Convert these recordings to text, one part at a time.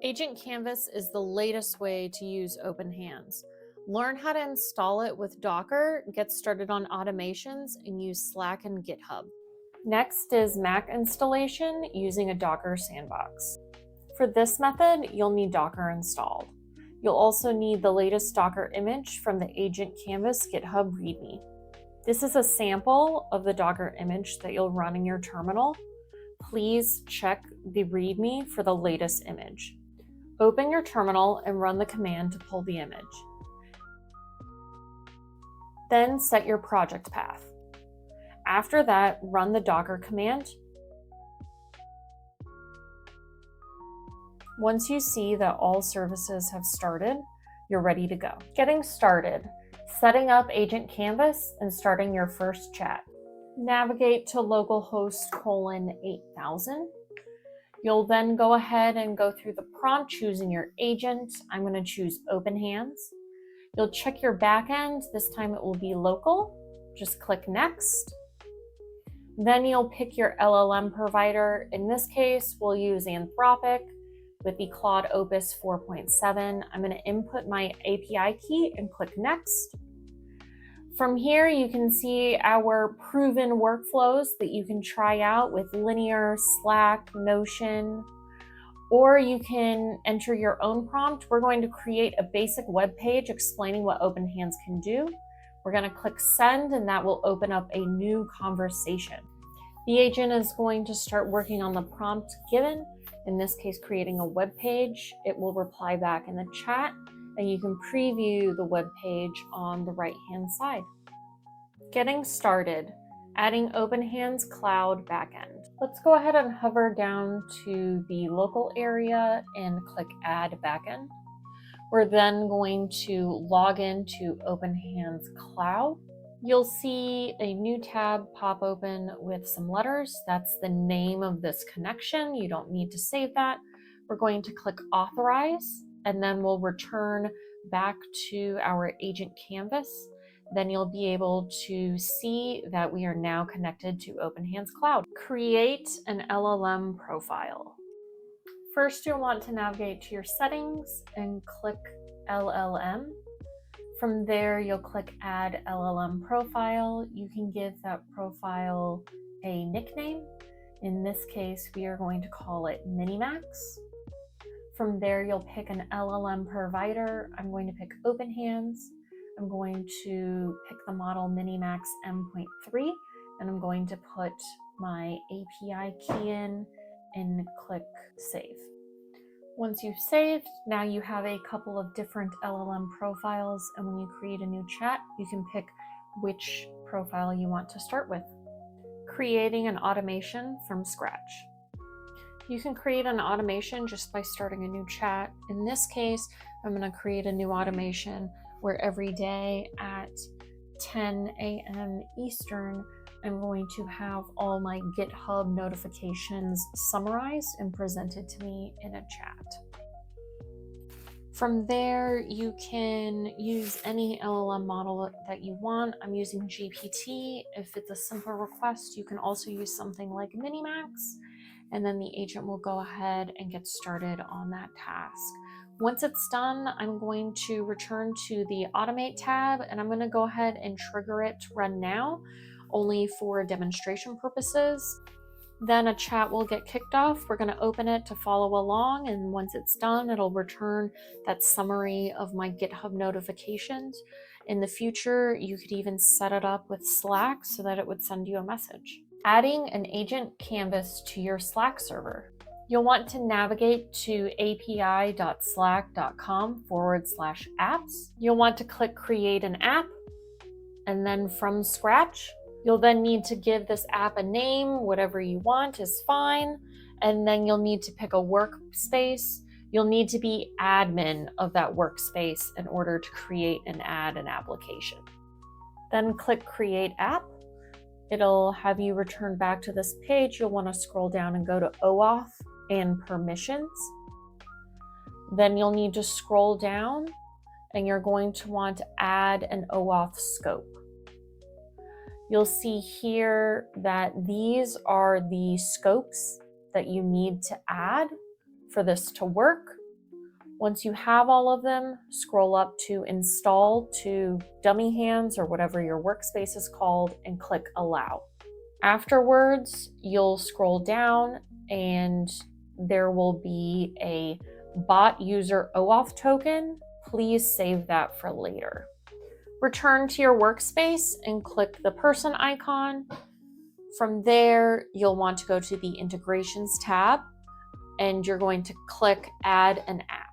Agent Canvas is the latest way to use OpenHands. Learn how to install it with Docker, get started on automations, and use Slack and GitHub. Next is Mac installation using a Docker sandbox. For this method, you'll need Docker installed. You'll also need the latest Docker image from the Agent Canvas GitHub README. This is a sample of the Docker image that you'll run in your terminal. Please check the README for the latest image. Open your terminal and run the command to pull the image. Then set your project path. After that, run the Docker command. Once you see that all services have started, you're ready to go. Getting started, setting up Agent Canvas and starting your first chat. Navigate to localhost 8000. You'll then go ahead and go through the prompt, choosing your agent. I'm going to choose OpenHands. You'll check your backend. This time it will be local. Just click Next. Then you'll pick your LLM provider. In this case, we'll use Anthropic with the Claude Opus 4.7. I'm going to input my API key and click Next. From here, you can see our proven workflows that you can try out with Linear, Slack, Notion, or you can enter your own prompt. We're going to create a basic web page explaining what OpenHands can do. We're going to click Send, and that will open up a new conversation. The agent is going to start working on the prompt given, in this case, creating a web page. It will reply back in the chat, and you can preview the web page on the right-hand side. Getting started, adding OpenHands Cloud backend. Let's go ahead and hover down to the local area and click Add Backend. We're then going to log into OpenHands Cloud. You'll see a new tab pop open with some letters. That's the name of this connection. You don't need to save that. We're going to click Authorize, and then we'll return back to our Agent Canvas. Then you'll be able to see that we are now connected to OpenHands Cloud. Create an LLM profile. First, you'll want to navigate to your settings and click LLM. From there, you'll click Add LLM Profile. You can give that profile a nickname. In this case, we are going to call it Minimax. From there, you'll pick an LLM provider. I'm going to pick OpenHands. I'm going to pick the model Minimax M.3, and I'm going to put my API key in and click Save. Once you've saved, now you have a couple of different LLM profiles, and when you create a new chat, you can pick which profile you want to start with. Creating an automation from scratch. You can create an automation just by starting a new chat. In this case, I'm going to create a new automation where every day at 10 a.m. Eastern, I'm going to have all my GitHub notifications summarized and presented to me in a chat. From there, you can use any LLM model that you want. I'm using GPT. If it's a simple request, you can also use something like Minimax, and then the agent will go ahead and get started on that task. Once it's done, I'm going to return to the Automate tab, and I'm going to go ahead and trigger it to run now, only for demonstration purposes. Then a chat will get kicked off. We're going to open it to follow along, and once it's done, it'll return that summary of my GitHub notifications. In the future, you could even set it up with Slack so that it would send you a message. Adding an Agent Canvas to your Slack server. You'll want to navigate to api.slack.com/apps. You'll want to click Create an App, and then from scratch, you'll then need to give this app a name. Whatever you want is fine. And then you'll need to pick a workspace. You'll need to be admin of that workspace in order to create and add an application. Then click Create App. It'll have you return back to this page. You'll want to scroll down and go to OAuth and permissions. Then you'll need to scroll down, and you're going to want to add an OAuth scope. You'll see here that these are the scopes that you need to add for this to work. Once you have all of them, scroll up to Install to Dummy Hands or whatever your workspace is called and click Allow. Afterwards, you'll scroll down and there will be a bot user OAuth token. Please save that for later. Return to your workspace and click the person icon. From there, you'll want to go to the Integrations tab and you're going to click Add an App.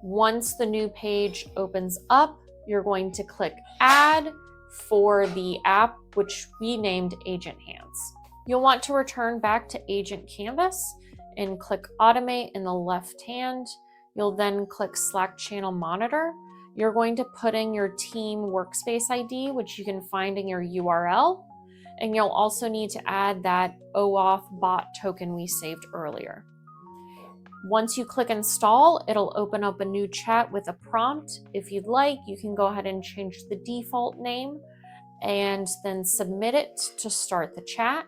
Once the new page opens up, you're going to click Add for the app, which we named Agent Hands. You'll want to return back to Agent Canvas and click Automate in the left hand. You'll then click Slack Channel Monitor. You're going to put in your team workspace ID, which you can find in your URL. And you'll also need to add that OAuth bot token we saved earlier. Once you click Install, it'll open up a new chat with a prompt. If you'd like, you can go ahead and change the default name and then submit it to start the chat.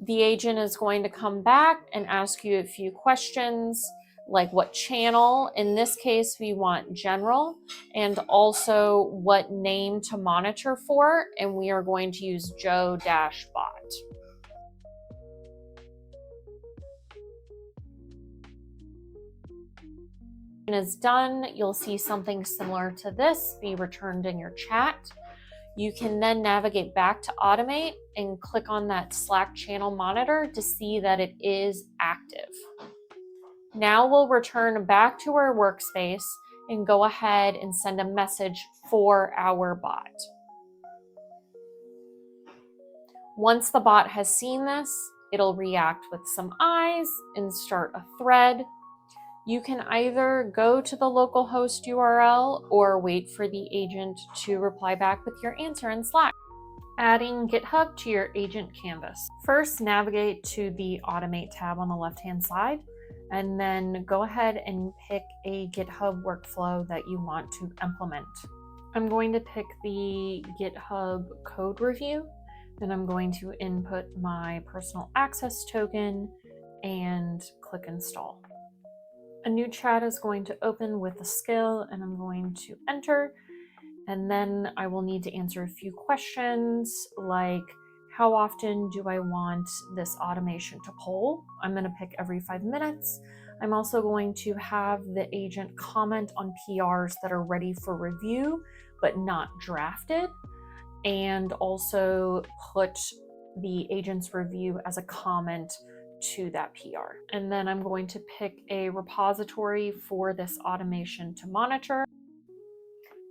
The agent is going to come back and ask you a few questions, like what channel. In this case, we want general, and also what name to monitor for, and we are going to use Joe-bot. When it's done, you'll see something similar to this be returned in your chat. You can then navigate back to Automate and click on that Slack channel monitor to see that it is active. Now we'll return back to our workspace and go ahead and send a message for our bot. Once the bot has seen this, it'll react with some eyes and start a thread. You can either go to the localhost URL or wait for the agent to reply back with your answer in Slack. Adding GitHub to your agent canvas. First, navigate to the Automate tab on the left-hand side, and then go ahead and pick a GitHub workflow that you want to implement. I'm going to pick the GitHub code review, and I'm going to input my personal access token and click Install. A new chat is going to open with a skill, and I'm going to enter, and then I will need to answer a few questions like, how often do I want this automation to poll? I'm going to pick every 5 minutes. I'm also going to have the agent comment on PRs that are ready for review but not drafted, and also put the agent's review as a comment to that PR. And then I'm going to pick a repository for this automation to monitor.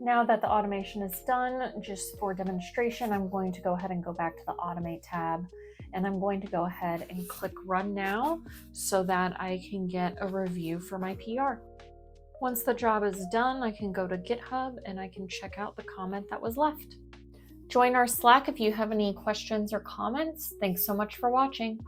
Now that the automation is done, just for demonstration, I'm going to go ahead and go back to the Automate tab, and I'm going to go ahead and click Run Now so that I can get a review for my PR. Once the job is done, I can go to GitHub and I can check out the comment that was left. Join our Slack if you have any questions or comments. Thanks so much for watching.